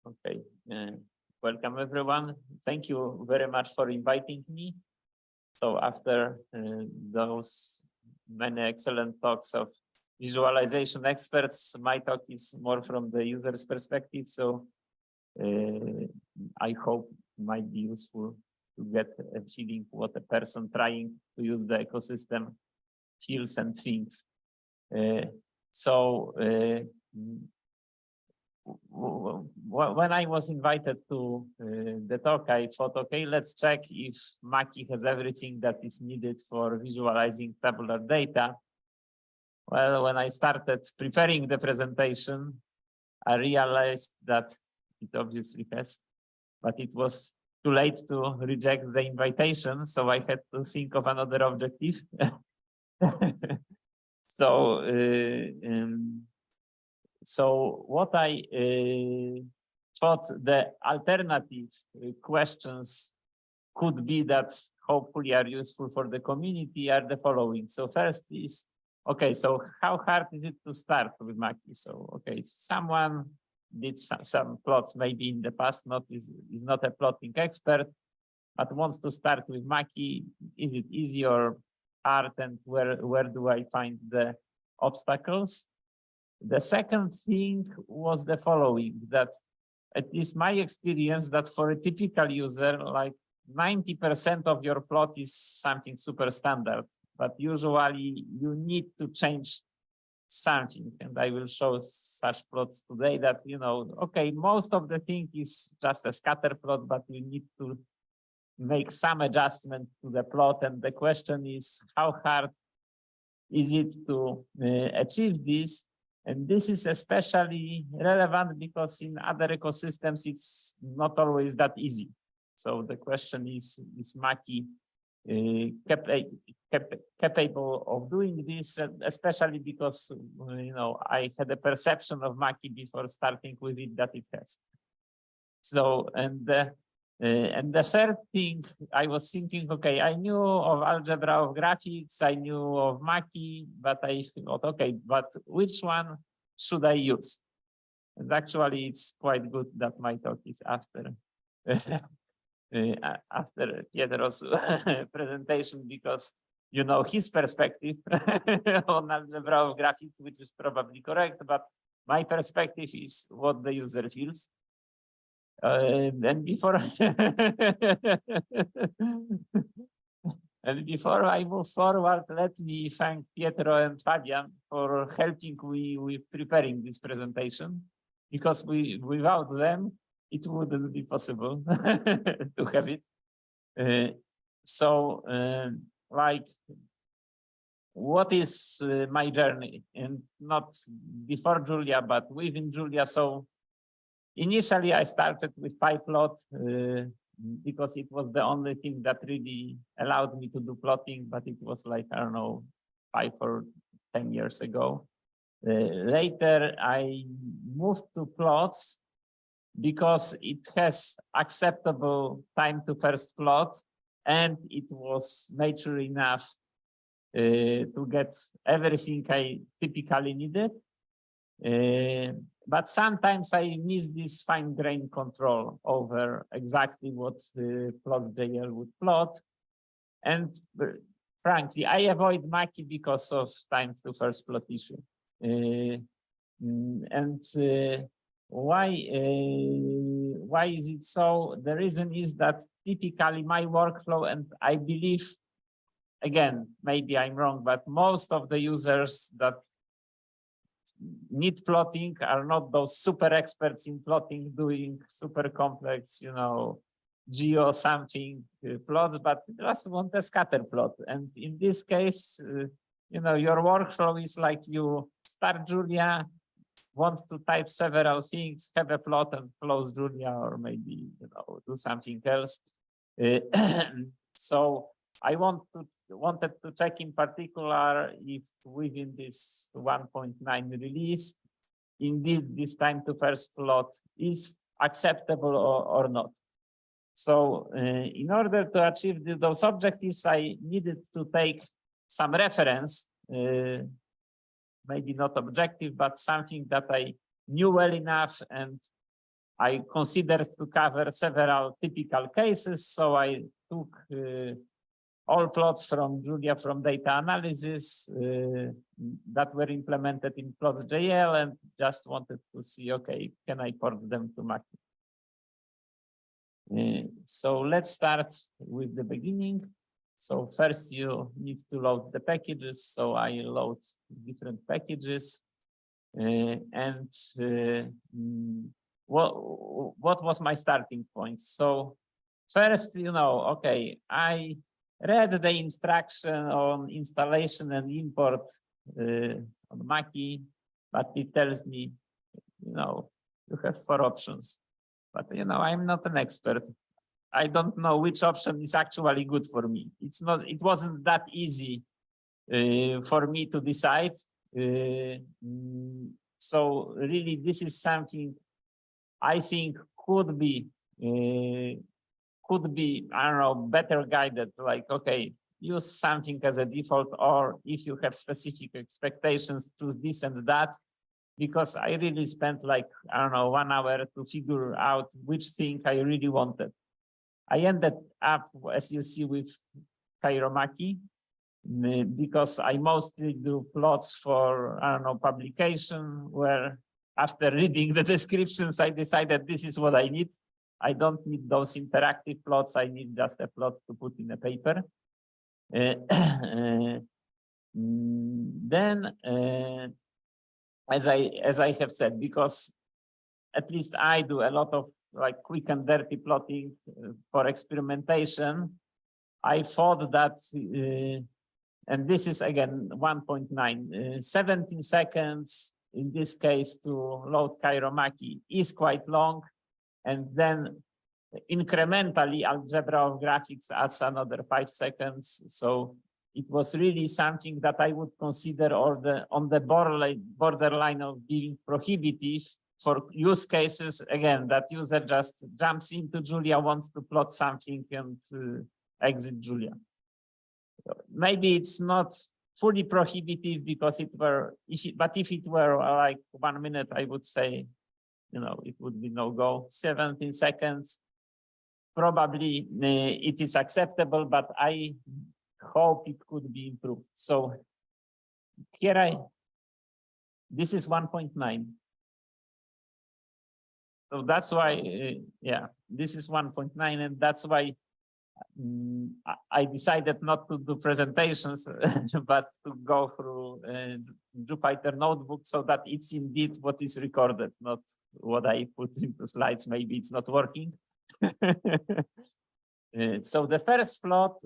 Okay, welcome everyone. Thank you very much for inviting me. So after those many excellent talks of visualization experts, my talk is more from the user's perspective. So I hope it might be useful to get a feeling what a person trying to use the ecosystem feels and thinks. When I was invited to the talk, I thought, okay, let's check if Makie has everything that is needed for visualizing tabular data. Well, when I started preparing the presentation, I realized that it obviously has, but it was too late to reject the invitation, so I had to think of another objective. So what I thought the alternative questions could be that hopefully are useful for the community are the following. So first is, okay, so how hard is it to start with Makie? So, okay, someone did some plots maybe in the past, is not a plotting expert, but wants to start with Makie. Is it easy or hard, and where do I find the obstacles? The second thing was the following, that at least my experience that for a typical user, like 90% of your plot is something super standard, but usually you need to change something. And I will show such plots today that, you know, okay, most of the thing is just a scatter plot, but you need to make some adjustment to the plot. And the question is, how hard is it to achieve this? And this is especially relevant because in other ecosystems, it's not always that easy. So the question is Makie capable of doing this, especially because, you know, I had a perception of Makie before starting with it that it has. So, and the third thing I was thinking, okay, I knew of algebra of graphics, I knew of Makie, but I thought, okay, but which one should I use? And actually, it's quite good that my talk is after after Pietro's presentation, because you know his perspective on algebra of graphics, which is probably correct, but my perspective is what the user feels. And before and before I move forward, let me thank Pietro and Fabian for helping me with preparing this presentation, because without them, it wouldn't be possible to have it. Like, what is my journey? And not before Julia, but within Julia. So initially, I started with PyPlot because it was the only thing that really allowed me to do plotting, but it was like, I don't know, 5 or 10 years ago. Later, I moved to plots because it has acceptable time to first plot, and it was mature enough to get everything I typically needed. But sometimes I miss this fine-grained control over exactly what plot.jl would plot. And frankly, I avoid Makie because of time to first plot issue. Why is it so? The reason is that typically my workflow, and I believe, again, maybe I'm wrong, but most of the users that need plotting are not those super experts in plotting, doing super complex, you know, geo something plots, but just want a scatter plot. And in this case, you know, your workflow is like you start Julia, want to type several things, have a plot and close Julia, or maybe, you know, do something else. So I wanted to check in particular if within this 1.9 release, indeed this time to first plot is acceptable or not. So in order to achieve those objectives, I needed to take some reference, maybe not objective, but something that I knew well enough and I considered to cover several typical cases, so I took all plots from Julia from data analysis that were implemented in plots.jl and just wanted to see, okay, can I port them to Makie? So let's start with the beginning. So first you need to load the packages. So I load different packages what was my starting point? So first, okay, I read the instruction on installation and import on Makie, but it tells me, you have 4 options. But I'm not an expert. I don't know which option is actually good for me. It wasn't that easy for me to decide. So really, this is something I think could be, I don't know, better guided, like, okay, use something as a default, or if you have specific expectations, choose this and that, because I really spent like, I don't know, 1 hour to figure out which thing I really wanted. I ended up, as you see, with Makie, because I mostly do plots for, I don't know, publication, where after reading the descriptions, I decided this is what I need. I don't need those interactive plots. I need just a plot to put in a paper. Then, as I have said, because at least I do a lot of like quick and dirty plotting for experimentation, I thought that, and this is again 1.9, 17 seconds in this case to load Makie is quite long, and then incrementally algebra of graphics adds another 5 seconds. So it was really something that I would consider on the borderline of being prohibitive for use cases, again, that user just jumps into Julia, wants to plot something and exit Julia. Maybe it's not fully prohibitive because but if it were like 1 minute, I would say, it would be no go. 17 seconds, probably it is acceptable, but I hope it could be improved. So here this is 1.9. So that's why, yeah, this is 1.9, and that's why I decided not to do presentations, but to go through Jupyter Notebook so that it's indeed what is recorded, not what I put into slides. Maybe it's not working. So the first plot,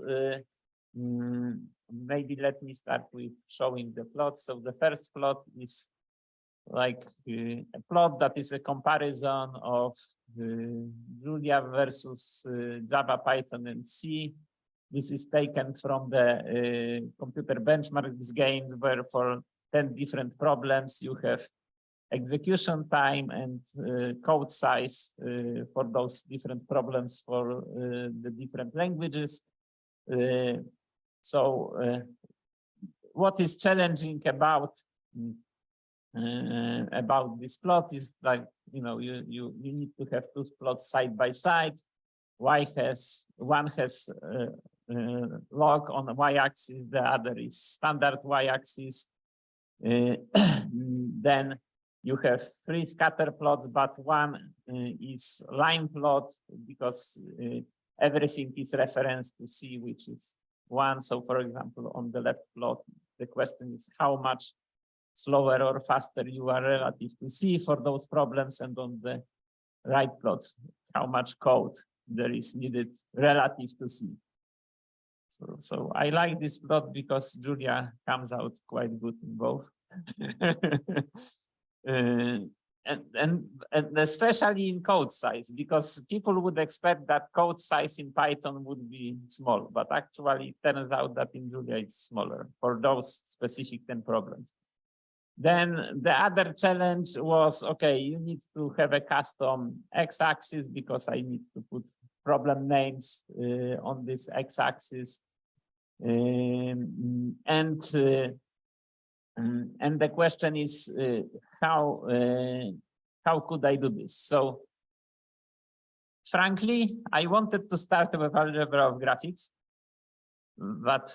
maybe let me start with showing the plot. So the first plot is like a plot that is a comparison of Julia versus Java, Python, and C. This is taken from the computer benchmarks game, where for 10 different problems you have execution time and code size for those different problems for the different languages. So what is challenging about this plot is like, you need to have 2 plots side by side. One has log on the y-axis, the other is standard y-axis. Then you have 3 scatter plots, but one is line plot because everything is referenced to C, which is 1. So for example, on the left plot, the question is how much slower or faster you are relative to C for those problems, and on the right plot, how much code there is needed relative to C. So I like this plot because Julia comes out quite good in both. and especially in code size, because people would expect that code size in Python would be small, but actually it turns out that in Julia it's smaller for those specific 10 problems. Then the other challenge was, okay, you need to have a custom x-axis because I need to put problem names on this x-axis. And the question is, how could I do this? So frankly, I wanted to start with algebra of graphics, but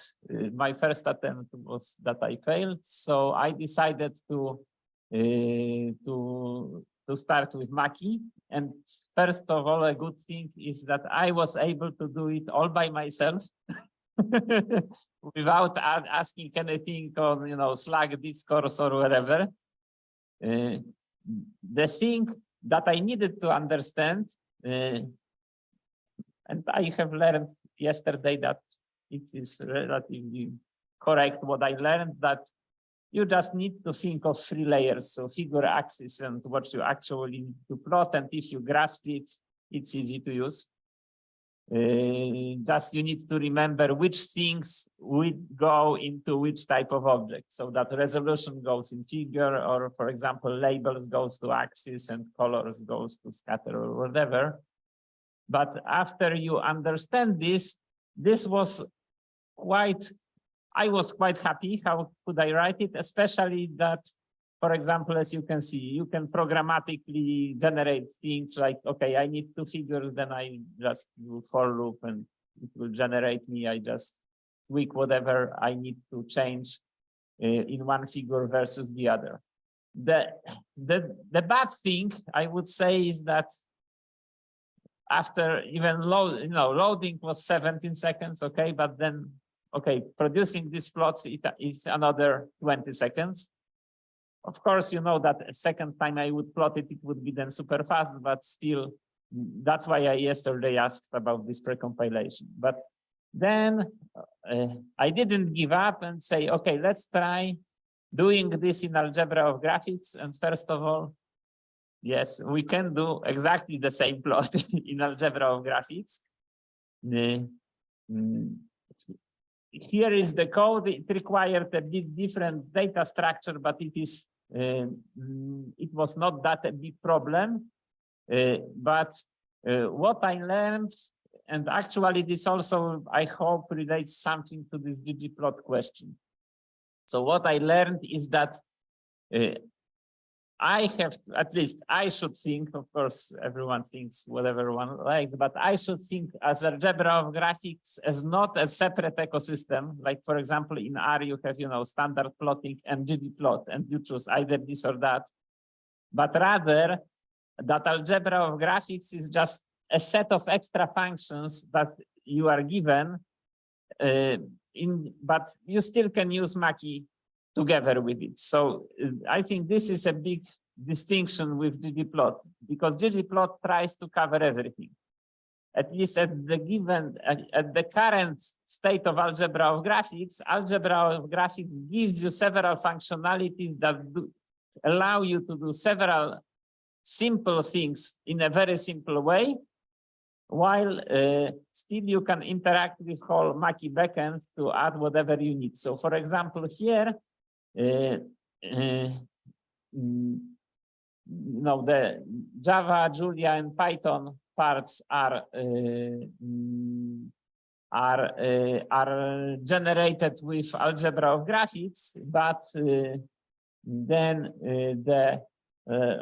my first attempt was that I failed. So I decided to start with Makie. And first of all, a good thing is that I was able to do it all by myself without asking anything on, you know, Slack, Discord, or wherever. The thing that I needed to understand, and I have learned yesterday that it is relatively correct what I learned, that you just need to think of 3 layers. So figure, axis, and what you actually need to plot. And if you grasp it, it's easy to use. Just you need to remember which things would go into which type of object. So that resolution goes in figure, or for example, labels goes to axis and colors goes to scatter or whatever. But after you understand this, I was quite happy. How could I write it? Especially that, for example, as you can see, you can programmatically generate things like, okay, I need 2 figures, then I just do for loop and it will generate me. I just tweak whatever I need to change in one figure versus the other. The bad thing I would say is that after even loading was 17 seconds, okay, but then, okay, producing these plots, it is another 20 seconds. Of course, you know that a second time I would plot it, it would be then super fast, but still, that's why I yesterday asked about this precompilation. But then I didn't give up and say, okay, let's try doing this in algebra of graphics. And first of all, yes, we can do exactly the same plot in algebra of graphics. Here is the code. It required a bit different data structure, but it was not that a big problem. But what I learned, and actually this also, I hope, relates something to this ggplot question. So what I learned is that I have to, at least I should think, of course, everyone thinks whatever one likes, but I should think as algebra of graphics as not a separate ecosystem. Like, for example, in R, you have, you know, standard plotting and ggplot, and you choose either this or that. But rather, that algebra of graphics is just a set of extra functions that you are given, but you still can use Makie together with it. So I think this is a big distinction with ggplot, because ggplot tries to cover everything. At least at the current state of algebra of graphics gives you several functionalities that allow you to do several simple things in a very simple way, while still you can interact with whole Makie backend to add whatever you need. So for example, here, the Java, Julia, and Python parts are generated with algebra of graphics, but then the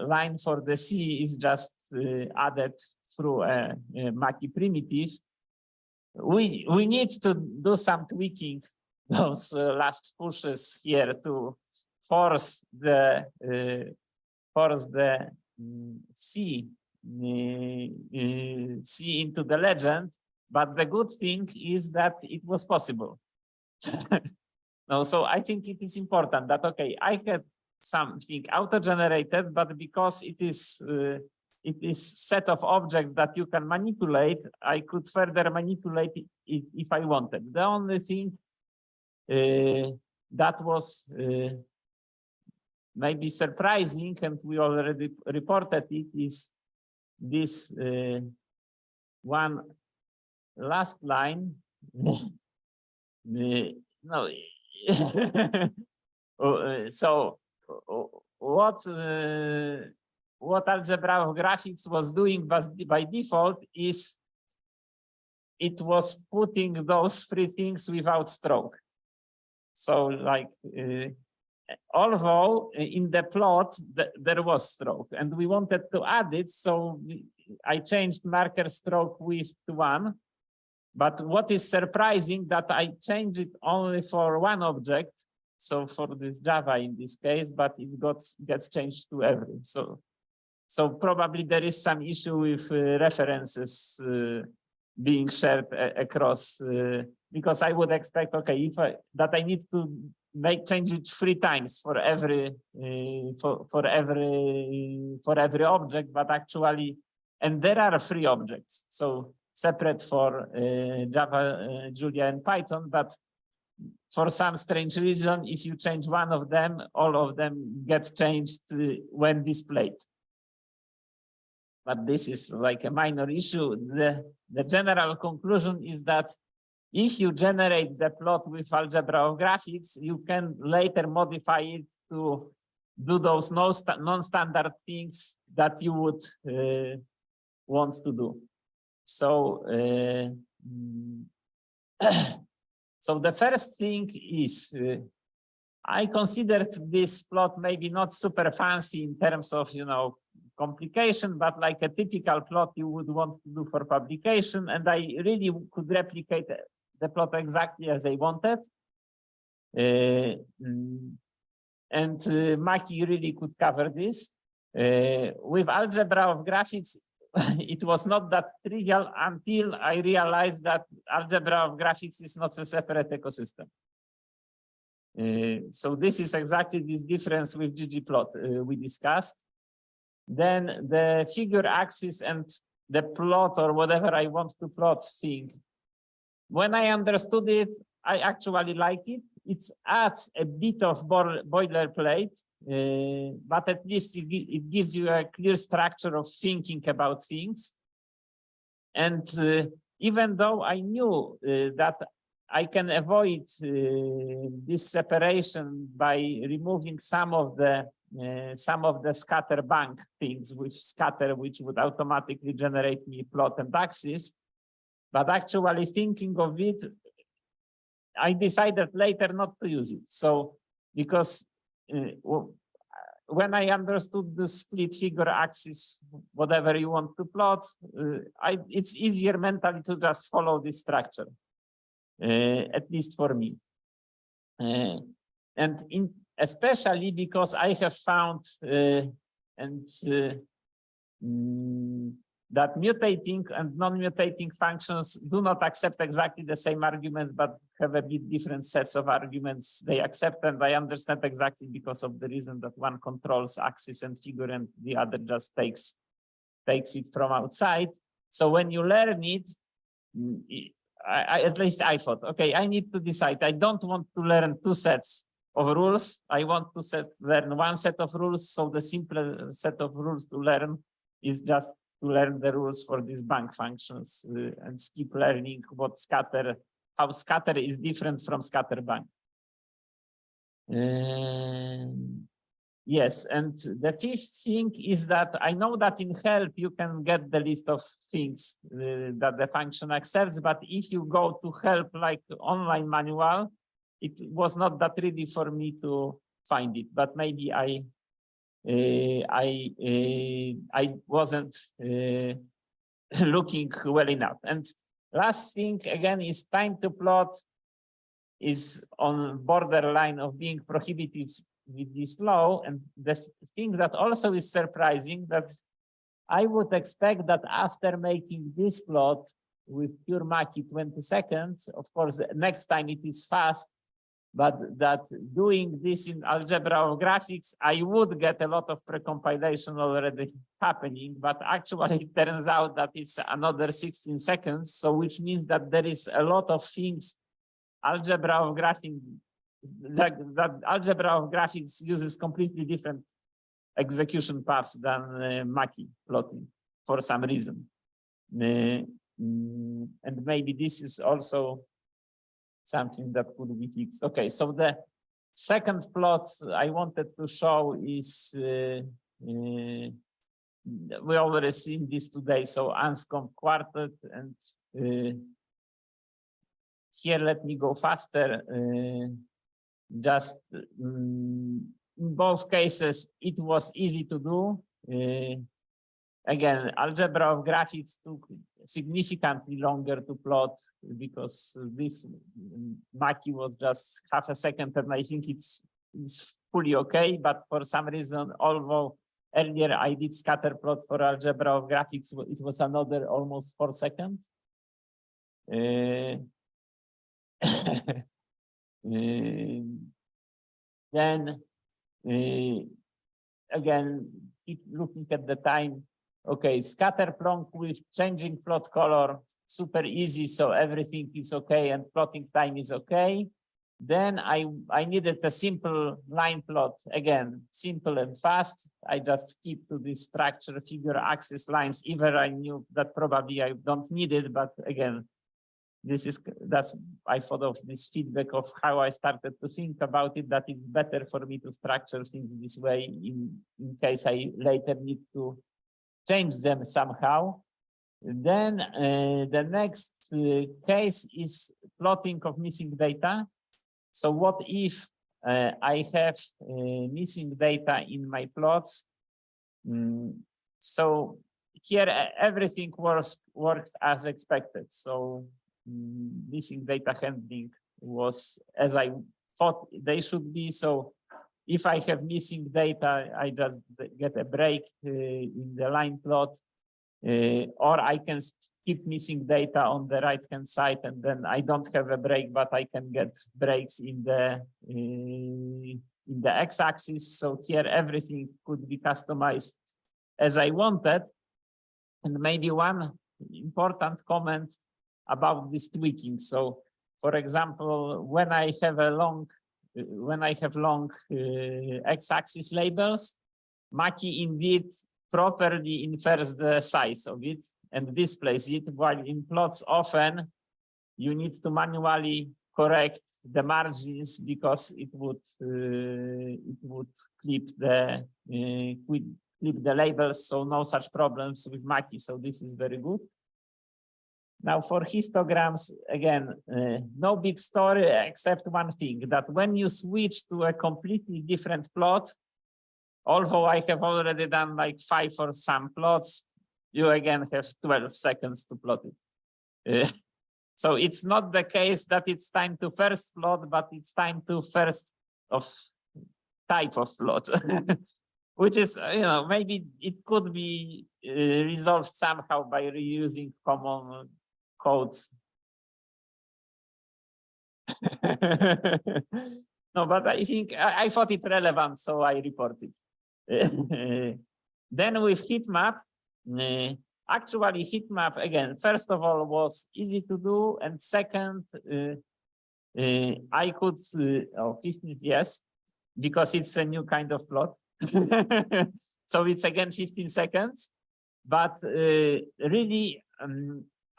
line for the C is just added through a Makie primitive. We need to do some tweaking, those last pushes here, to force the C into the legend. But the good thing is that it was possible. No, so I think it is important that, okay, I had something auto-generated, but because it is set of objects that you can manipulate, I could further manipulate it if I wanted. The only thing that was maybe surprising, and we already reported it, is this one last line. No. So what algebra of graphics was doing by default is it was putting those 3 things without stroke. So like although in the plot there was stroke and we wanted to add it, so I changed marker stroke width to 1. But what is surprising that I changed it only for one object, so for this Java in this case, but it gets changed to every. So probably there is some issue with references being shared across, because I would expect, okay, if I need to change it 3 times for every object, but actually, and there are 3 objects, so separate for Java, Julia, and Python, but for some strange reason, if you change one of them, all of them get changed when displayed. But this is like a minor issue. The general conclusion is that if you generate the plot with algebra of graphics, you can later modify it to do those non-standard things that you would want to do. So, so the first thing is, I considered this plot maybe not super fancy in terms of, complication, but like a typical plot you would want to do for publication. And I really could replicate the plot exactly as I wanted. And Makie really could cover this. With algebra of graphics, it was not that trivial until I realized that algebra of graphics is not a separate ecosystem. So this is exactly this difference with ggplot we discussed. Then the figure axis and the plot or whatever I want to plot thing. When I understood it, I actually like it. It adds a bit of boilerplate, but at least it gives you a clear structure of thinking about things. And even though I knew that I can avoid this separation by removing some of the scatter bank things, which would automatically generate me plot and axis, but actually thinking of it, I decided later not to use it. So because when I understood the split figure axis, whatever you want to plot, it's easier mentally to just follow this structure, at least for me. And especially because I have found that mutating and non-mutating functions do not accept exactly the same argument, but have a bit different sets of arguments they accept. And I understand exactly because of the reason that one controls axis and figure and the other just takes it from outside. So when you learn it, at least I thought, okay, I need to decide. I don't want to learn 2 sets of rules. I want to learn 1 set of rules. So the simple set of rules to learn is just to learn the rules for these bank functions and skip learning how scatter is different from scatter bank. Yes, and the 5th thing is that I know that in help you can get the list of things that the function accepts, but if you go to help like online manual, it was not that ready for me to find it, but maybe I wasn't looking well enough. And last thing again is time to plot is on borderline of being prohibitive with this law. And the thing that also is surprising that I would expect that after making this plot with pure Makie 20 seconds, of course, the next time it is fast, but that doing this in algebra of graphics, I would get a lot of precompilation already happening, but actually it turns out that it's another 16 seconds. So which means that there is a lot of things algebra of graphics, that algebra of graphics uses completely different execution paths than Makie plotting for some reason. And maybe this is also something that could be fixed. Okay, so the second plot I wanted to show is, we already seen this today, so unscomp quartet, and here let me go faster. just in both cases, it was easy to do. Again, algebra of graphics took significantly longer to plot because this Makie was just half a second, and I think it's fully okay. But for some reason, although earlier I did scatter plot for algebra of graphics, it was another almost 4 seconds. Then again, keep looking at the time. Okay, scatter plot with changing plot color, super easy, so everything is okay and plotting time is okay. Then I needed a simple line plot, again, simple and fast. I just keep to this structure figure axis lines, even I knew that probably I don't need it, but again, that's I thought of this feedback of how I started to think about it, that it's better for me to structure things this way in case I later need to change them somehow. Then the next case is plotting of missing data. So what if I have missing data in my plots? So here everything worked as expected. So missing data handling was as I thought they should be. So if I have missing data, I just get a break in the line plot, or I can keep missing data on the right-hand side, and then I don't have a break, but I can get breaks in the x-axis. So here everything could be customized as I wanted. And maybe one important comment about this tweaking. So, for example, when I have long x-axis labels, Makie indeed properly infers the size of it and displays it, while in plots often you need to manually correct the margins because it would clip the labels. So no such problems with Makie. So this is very good. Now for histograms, again, no big story except one thing, that when you switch to a completely different plot, although I have already done like 5 or some plots, you again have 12 seconds to plot it. So it's not the case that it's time to first plot, but it's time to first of type of plot, which is, maybe it could be resolved somehow by reusing common codes. No, but I think I thought it relevant, so I reported. Then with heat map, actually heat map again, first of all, was easy to do, and second, I could 15, yes, because it's a new kind of plot. So it's again 15 seconds, but really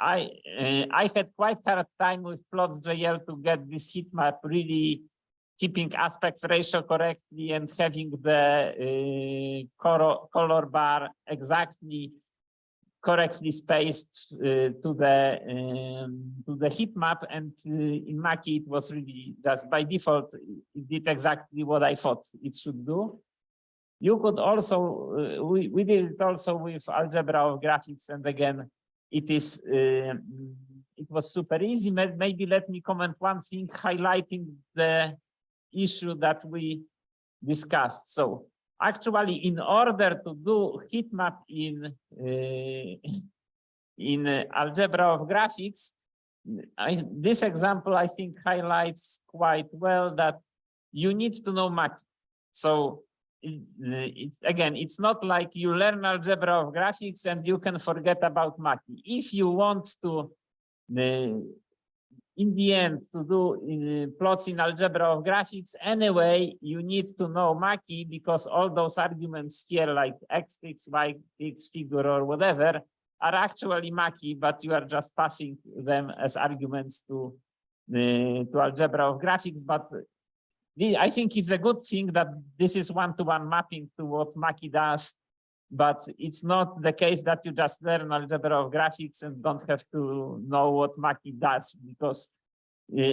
I had quite hard time with plots.jl to get this heat map really keeping aspect ratio correctly and having the color bar exactly correctly spaced to the heat map. And in Makie, it was really just by default, it did exactly what I thought it should do. You could also, we did it also with algebra of graphics, and again, it was super easy. Maybe let me comment one thing highlighting the issue that we discussed. So actually, in order to do heat map in algebra of graphics, this example I think highlights quite well that you need to know Makie. So again, it's not like you learn algebra of graphics and you can forget about Makie. If you want to, in the end, to do plots in algebra of graphics, anyway, you need to know Makie, because all those arguments here, like x-fix, y-fix, figure, or whatever, are actually Makie, but you are just passing them as arguments to algebra of graphics. But I think it's a good thing that this is one-to-one mapping to what Makie does, but it's not the case that you just learn algebra of graphics and don't have to know what Makie does, because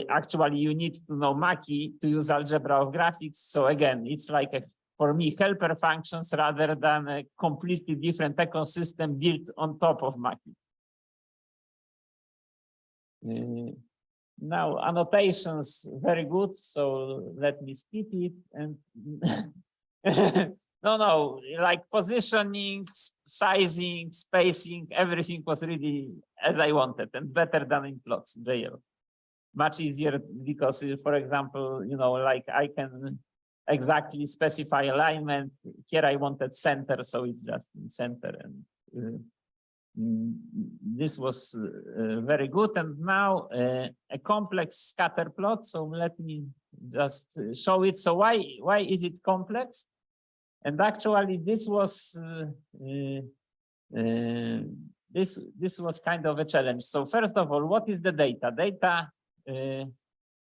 actually you need to know Makie to use algebra of graphics. So again, it's like for me, helper functions rather than a completely different ecosystem built on top of Makie. Now annotations, very good. So let me skip it and no, like positioning, sizing, spacing, everything was really as I wanted and better than in plots JL. Much easier because, for example, like I can exactly specify alignment. Here I wanted center, so it's just in center, and this was very good. And now a complex scatter plot. So let me just show it. So why is it complex? And actually, this was this was kind of a challenge. So first of all, what is the data? Data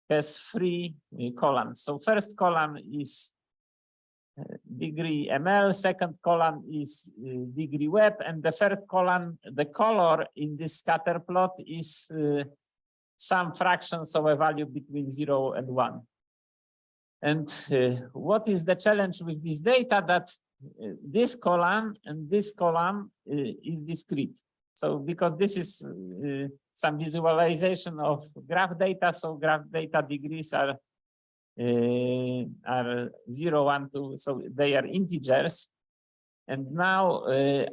has three columns. So first column is degree ML, second column is degree web, and the third column, the color in this scatter plot is some fractions of a value between 0 and 1. And what is the challenge with this data? That this column and this column is discrete. So because this is some visualization of graph data, so graph data degrees are 0, 1, 2, so they are integers. And now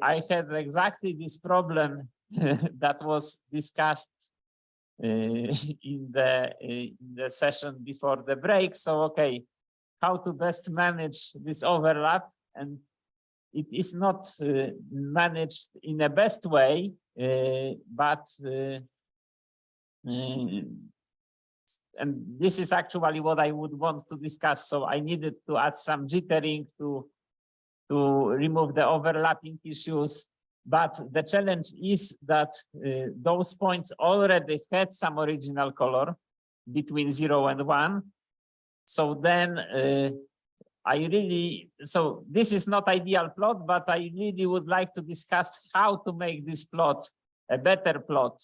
I had exactly this problem that was discussed in the session before the break. So okay, how to best manage this overlap, and it is not managed in the best way, but and this is actually what I would want to discuss. So I needed to add some jittering to remove the overlapping issues. But the challenge is that those points already had some original color between 0 and 1. So then so this is not ideal plot, but I really would like to discuss how to make this plot a better plot,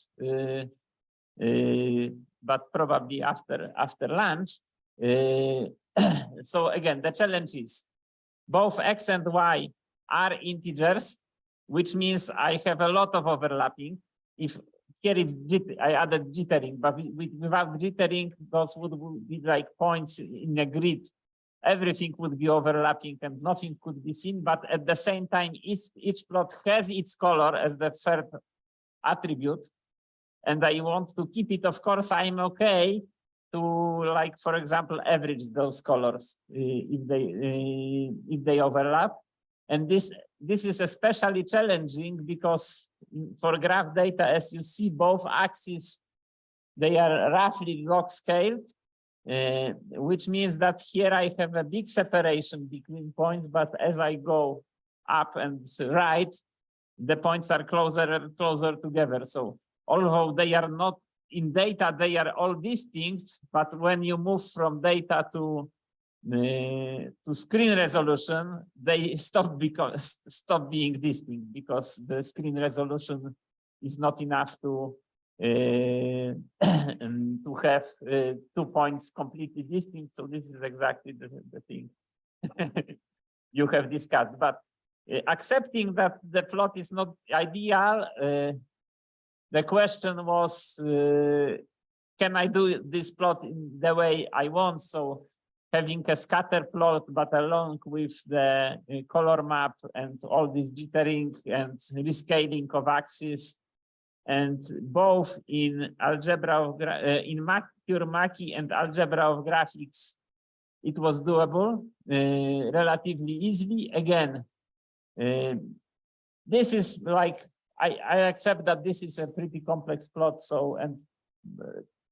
but probably after lunch. So again, the challenge is both X and Y are integers, which means I have a lot of overlapping. If here it's I added jittering, but without jittering, those would be like points in a grid. Everything would be overlapping and nothing could be seen. But at the same time, each plot has its color as the third attribute, and I want to keep it. Of course, I'm okay to, like, for example, average those colors if they overlap. And this is especially challenging because for graph data, as you see, both axes, they are roughly log scaled, which means that here I have a big separation between points, but as I go up and right, the points are closer and closer together. So although they are not in data, they are all distinct, but when you move from data to screen resolution, they stop being distinct because the screen resolution is not enough to have 2 points completely distinct. So this is exactly the thing you have discussed. But accepting that the plot is not ideal, the question was, can I do this plot in the way I want? So having a scatter plot, but along with the color map and all this jittering and rescaling of axes, and both in algebra of pure Makie and algebra of graphics, it was doable relatively easily. Again, this is like I accept that this is a pretty complex plot, so and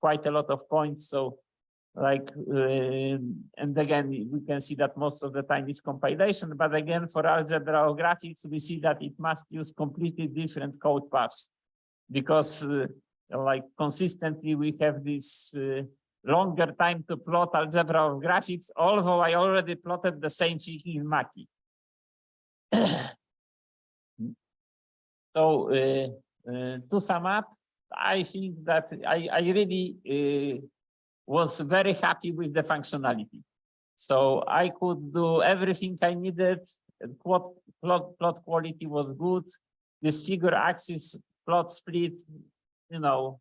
quite a lot of points. So like and again, we can see that most of the time is compilation. But again, for algebra of graphics, we see that it must use completely different code paths because like consistently we have this longer time to plot algebra of graphics, although I already plotted the same thing in Makie. So to sum up, I think that I really was very happy with the functionality. So I could do everything I needed. Plot quality was good. This figure axis plot split, you know,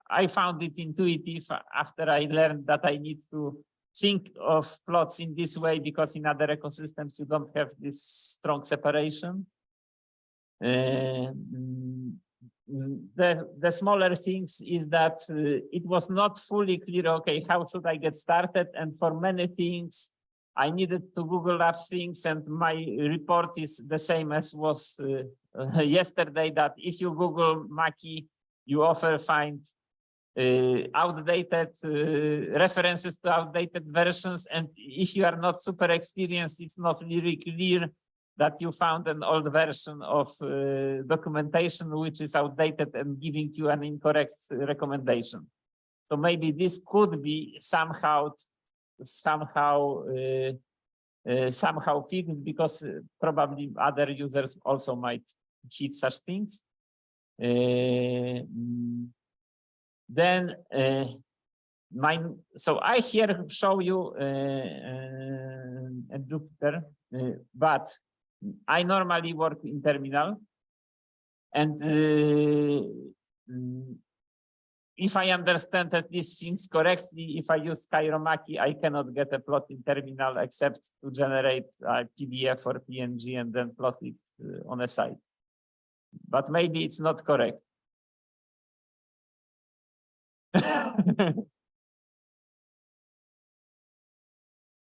I found it intuitive after I learned that I need to think of plots in this way, because in other ecosystems you don't have this strong separation. The smaller things is that it was not fully clear, okay, how should I get started? And for many things, I needed to Google up things, and my report is the same as was yesterday, that if you Google Makie, you often find outdated references to outdated versions. And if you are not super experienced, it's not really clear that you found an old version of documentation which is outdated and giving you an incorrect recommendation. So maybe this could be somehow fixed, because probably other users also might hit such things. Then so I here show you a Jupyter, but I normally work in terminal, and if I understand that these things correctly, if I use Cairo Makie, I cannot get a plot in terminal except to generate a PDF or PNG and then plot it on a site. But maybe it's not correct.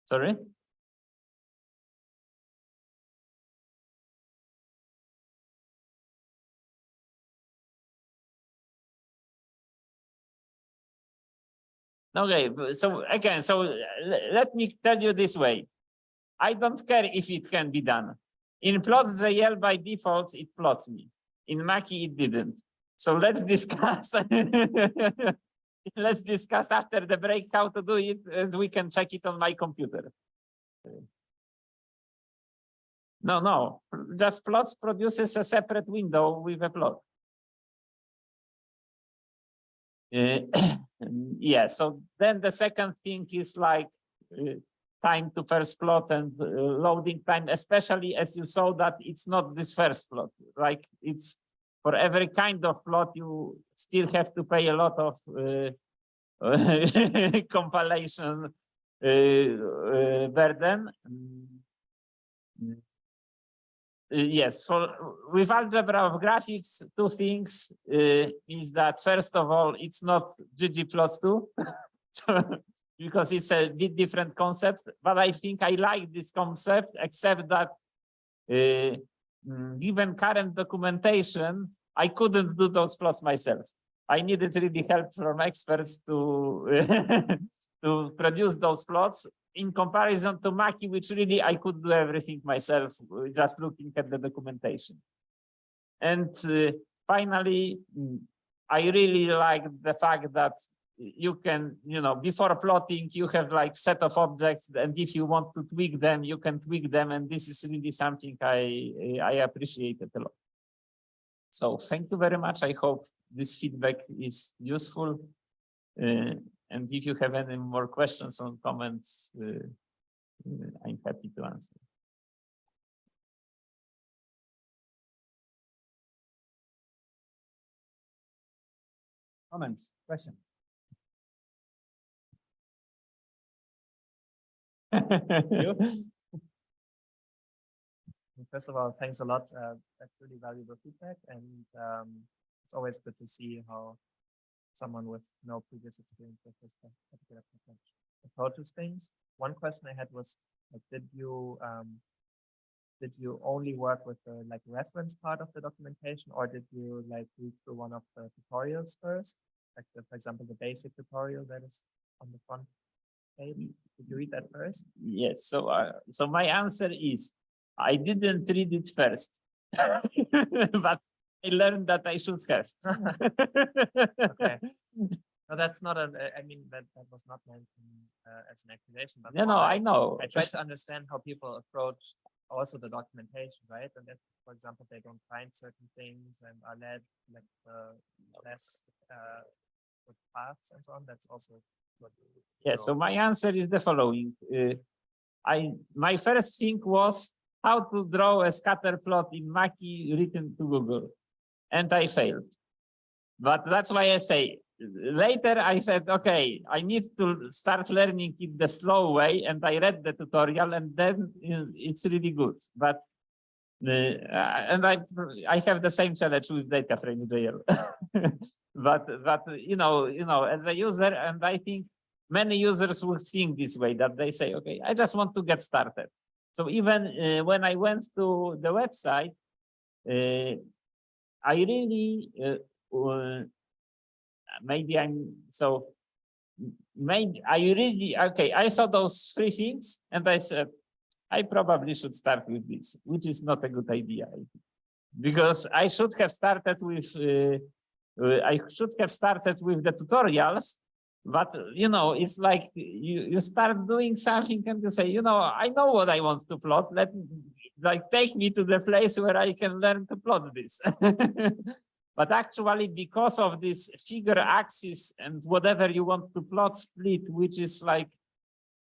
Sorry? Okay, so again, let me tell you this way. I don't care if it can be done. In plots.jl by default, it plots me. In Makie, it didn't. So let's discuss. Let's discuss after the break how to do it, and we can check it on my computer. No, just plots produces a separate window with a plot. Yeah, so then the second thing is like time to first plot and loading time, especially as you saw that it's not this first plot, like it's for every kind of plot, you still have to pay a lot of compilation burden. Yes, with algebra of graphics, two things is that first of all, it's not ggplot2, because it's a bit different concept. But I think I like this concept, except that given current documentation, I couldn't do those plots myself. I needed really help from experts to to produce those plots, in comparison to Makie, which really I could do everything myself, just looking at the documentation. And finally, I really like the fact that you can, you know, before plotting, you have like set of objects, and if you want to tweak them, you can tweak them. And this is really something I appreciated a lot. So thank you very much. I hope this feedback is useful. And if you have any more questions or comments, I'm happy to answer. Comments, questions? First of all, thanks a lot. That's really valuable feedback, and it's always good to see how someone with no previous experience with this particular approaches things. One question I had was, like, did you only work with the like reference part of the documentation, or did you like read through one of the tutorials first, like for example the basic tutorial that is on the front page? Did you read that first? Yes. So so my answer is I didn't read it first, but I learned that I should have. Okay. No, that's not a. I mean, that was not meant as an accusation. But No, I know. I try to understand how people approach also the documentation, right? And if, for example, they don't find certain things and are led like less with paths and so on, that's also Yeah, so my answer is the following. My first thing was how to draw a scatter plot in Makie written to Google, and I failed. But that's why I say, later I said, okay, I need to start learning it the slow way, and I read the tutorial, and then it's really good. But and I have the same challenge with data frames JL. but as a user, and I think many users will think this way, that they say, okay, I just want to get started. So even when I went to the website, I really maybe I really, okay, I saw those three things and I said, I probably should start with this, which is not a good idea, because I should have started with the tutorials. But it's like you start doing something and you say, I know what I want to plot. Take me to the place where I can learn to plot this. But actually, because of this figure axis and whatever you want to plot split, which is like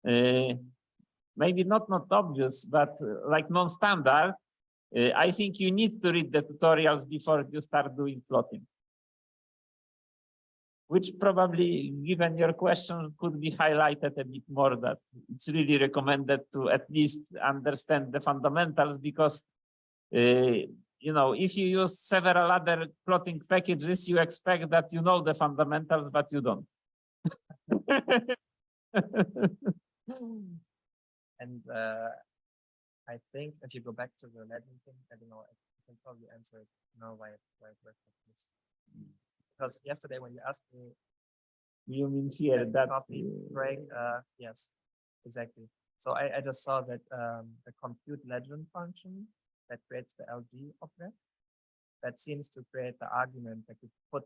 maybe not obvious, but like non-standard, I think you need to read the tutorials before you start doing plotting. Which probably, given your question, could be highlighted a bit more, that it's really recommended to at least understand the fundamentals, because if you use several other plotting packages, you expect that you know the fundamentals, but you don't. And I think if you go back to the legend thing, I don't know, I can probably answer it now why it worked like this. Because yesterday when you asked me, you mean here that coffee break? Yes, exactly. So I just saw that the compute legend function that creates the LG object, that seems to create the argument that you put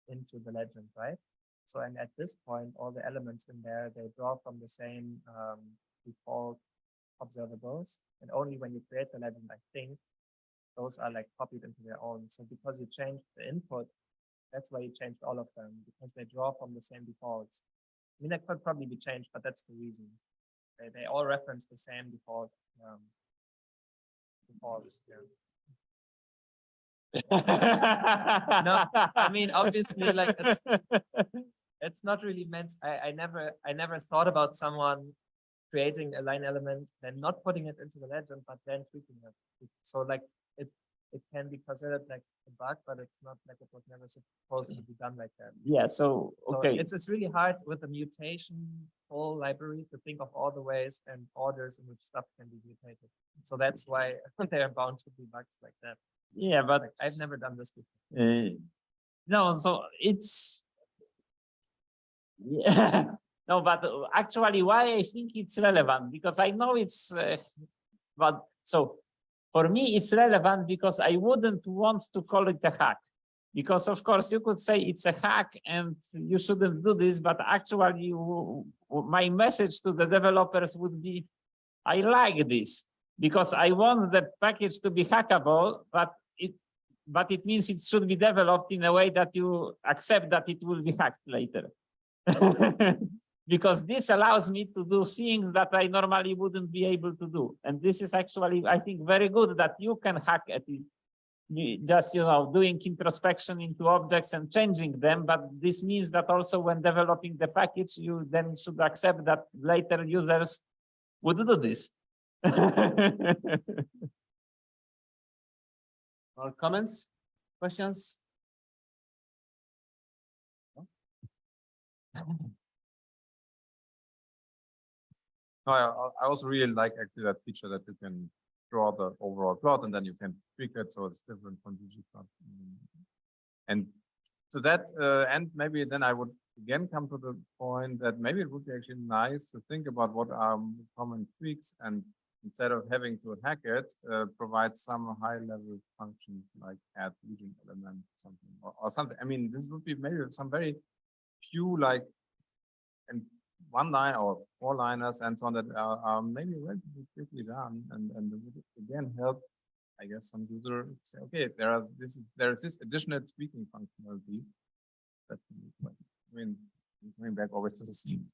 into the legend, right? So, and at this point, all the elements in there, they draw from the same default observables, and only when you create the legend, I think, those are like copied into their own. So because you changed the input, that's why you changed all of them, because they draw from the same defaults. I mean, that could probably be changed, but that's the reason. They all reference the same defaults. Yeah. No, I mean, obviously, like it's not really meant. I never thought about someone creating a line element, then not putting it into the legend, but then tweaking it. So like it can be considered like a bug, but it's not like it was never supposed to be done like that. Yeah. So okay, it's really hard with the mutation whole library to think of all the ways and orders in which stuff can be mutated. So that's why they are bound to be bugs like that. Yeah, but like, I've never done this before. No, so it's yeah. No, but actually, why I think it's relevant, because I know it's but so for me it's relevant because I wouldn't want to call it a hack, because of course you could say it's a hack and you shouldn't do this, but actually my message to the developers would be, I like this because I want the package to be hackable, but it means it should be developed in a way that you accept that it will be hacked later. Because this allows me to do things that I normally wouldn't be able to do. And this is actually, I think, very good that you can hack at it. Just, doing introspection into objects and changing them. But this means that also when developing the package, you then should accept that later users would do this. More comments, questions? No, I also really like actually that feature that you can draw the overall plot and then you can tweak it so it's different from ggplot. And to that end, maybe then I would again come to the point that maybe it would be actually nice to think about what are common tweaks, and instead of having to hack it, provide some high-level functions like add region element or something. I mean, this would be maybe some very few like and one line or four liners and so on that are maybe relatively quickly done, and would again help, I guess, some user say, okay, there is this additional tweaking functionality. That, I mean, Going back always to the same.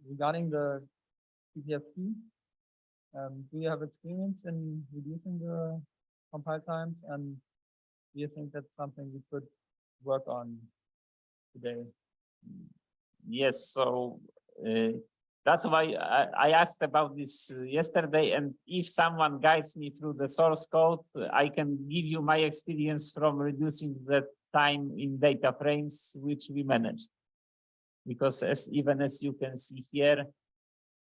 Regarding the PPFP, do you have experience in reducing the compile times, and do you think that's something we could work on today? Yes, so that's why I asked about this yesterday, and if someone guides me through the source code, I can give you my experience from reducing the time in data frames, which we managed. Because even as you can see here,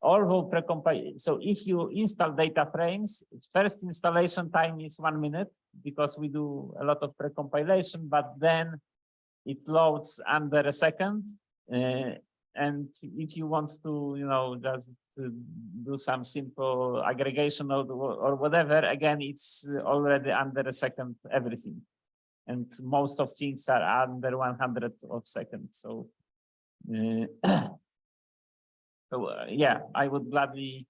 although precompile, so if you install data frames, first installation time is 1 minute because we do a lot of precompilation, but then it loads under a second. And if you want to, just do some simple aggregation or whatever, again, it's already under a second, everything. And most of things are under 100 of seconds. So, yeah, I would gladly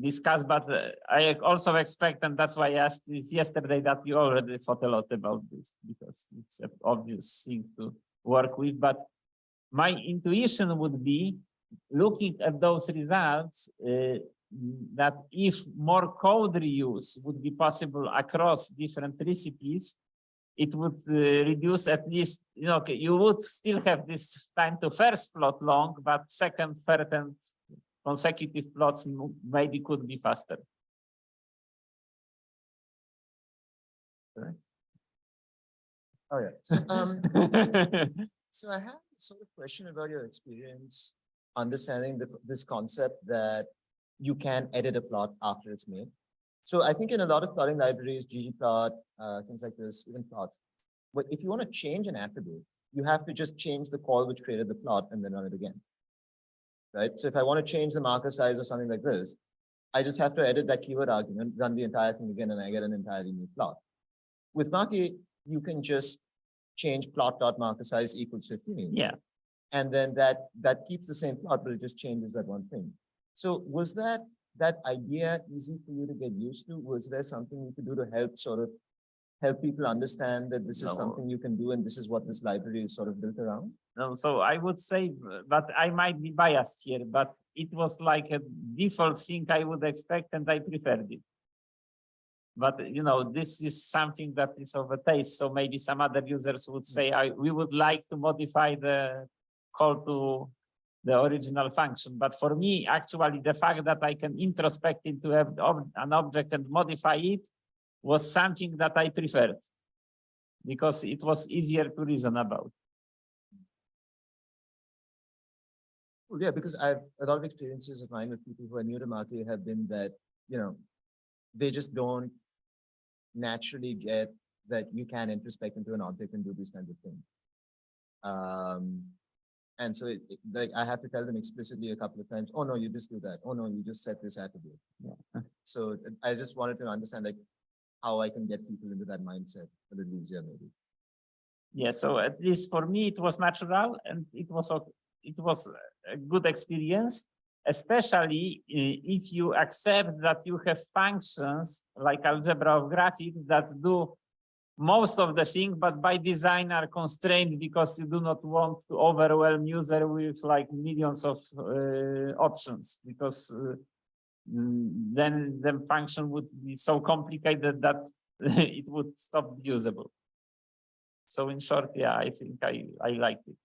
discuss, but I also expect, and that's why I asked this yesterday, that you already thought a lot about this because it's an obvious thing to work with. But my intuition would be, looking at those results, that if more code reuse would be possible across different recipes, it would reduce at least, you would still have this time to first plot long, but second, third, and consecutive plots maybe could be faster. Oh yeah. So I have sort of question about your experience understanding this concept that you can edit a plot after it's made. So I think in a lot of plotting libraries, ggplot, things like this, even plots. But if you want to change an attribute, you have to just change the call which created the plot and then run it again. Right? So if I want to change the marker size or something like this, I just have to edit that keyword argument, run the entire thing again, and I get an entirely new plot. With Makie, you can just change plot.marker size equals 15. Yeah. And then that keeps the same plot, but it just changes that one thing. So was that idea easy for you to get used to? Was there something you could do to help people understand that this is something you can do and this is what this library is sort of built around? No, so I would say, but I might be biased here, but it was like a default thing I would expect and I preferred it. But, this is something that is of a taste. So maybe some other users would say, we would like to modify the call to the original function. But for me, actually, the fact that I can introspect into an object and modify it was something that I preferred because it was easier to reason about. Well, yeah, because a lot of experiences of mine with people who are new to Makie have been that, they just don't naturally get that you can introspect into an object and do these kinds of things. And so like I have to tell them explicitly a couple of times, oh no, you just do that. Oh no, you just set this attribute. Yeah. So I just wanted to understand like how I can get people into that mindset a little easier maybe. Yeah, so at least for me, it was natural and it was a good experience, especially if you accept that you have functions like algebra of graphics that do most of the thing, but by design are constrained because you do not want to overwhelm user with like millions of options, because then the function would be so complicated that it would stop usable. So in short, yeah, I think I liked it.